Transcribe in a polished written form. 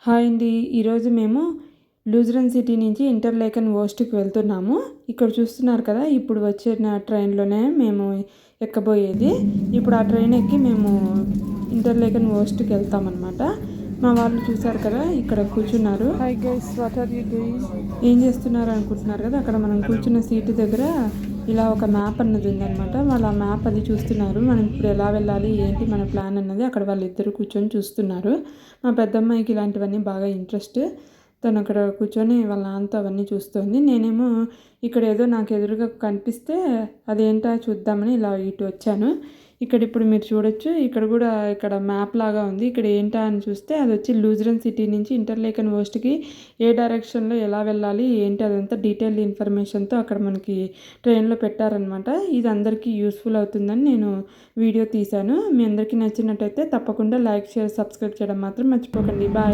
Hi అండి. ఈరోజు మేము లూజరన్ సిటీ నుంచి ఇంటర్లేకన్ ఓస్ట్‌కి వెళ్తున్నాము. ఇక్కడ చూస్తున్నారు కదా! ఇప్పుడు వచ్చిన ట్రైన్‌లోనే మేము ఎక్కబోయేది. ఇప్పుడు ఆ ట్రైన్ ఎక్కి మేము ఇంటర్లేకన్ ఓస్ట్‌కి వెళ్తామన్నమాట. మా వాళ్ళు చూసారు కదా! ఇక్కడ కూర్చున్నారు. Hi guys, what are you doing? ఏం చేస్తున్నారు అనుకుంటున్నారు కదా! అక్కడ మనం కూర్చున్న సీటు దగ్గర ఇలా ఒక మ్యాప్ అన్నది ఉందన్నమాట. వాళ్ళు ఆ మ్యాప్ అది చూస్తున్నారు. మనం ఇప్పుడు ఎలా వెళ్ళాలి, ఏంటి మన ప్లాన్ అన్నది అక్కడ వాళ్ళిద్దరూ కూర్చొని చూస్తున్నారు. మా పెద్దమ్మాయికి ఇలాంటివన్నీ బాగా ఇంట్రెస్ట్. తను అక్కడ కూర్చొని వాళ్ళ నాన్నతో అవన్నీ చూస్తుంది. నేనేమో ఇక్కడ ఏదో నాకు ఎదురుగా కనిపిస్తే అదేంటా చూద్దామని ఇలా ఇటు వచ్చాను. ఇక్కడ ఇప్పుడు మీరు చూడొచ్చు. ఇక్కడ కూడా ఇక్కడ మ్యాప్ లాగా ఉంది. ఇక్కడ ఏంటా అని చూస్తే అది వచ్చి లూజరన్ సిటీ నుంచి ఇంటర్లేకన్ ఓస్ట్‌కి ఏ డైరెక్షన్‌లో ఎలా వెళ్ళాలి ఏంటి అదంతా డీటెయిల్ ఇన్ఫర్మేషన్తో అక్కడ మనకి ట్రైన్లో పెట్టారనమాట. ఇది అందరికీ యూస్ఫుల్ అవుతుందని నేను వీడియో తీశాను. మీ అందరికీ నచ్చినట్టయితే తప్పకుండా లైక్, షేర్, సబ్స్క్రైబ్ చేయడం మాత్రం మర్చిపోకండి. బాయ్.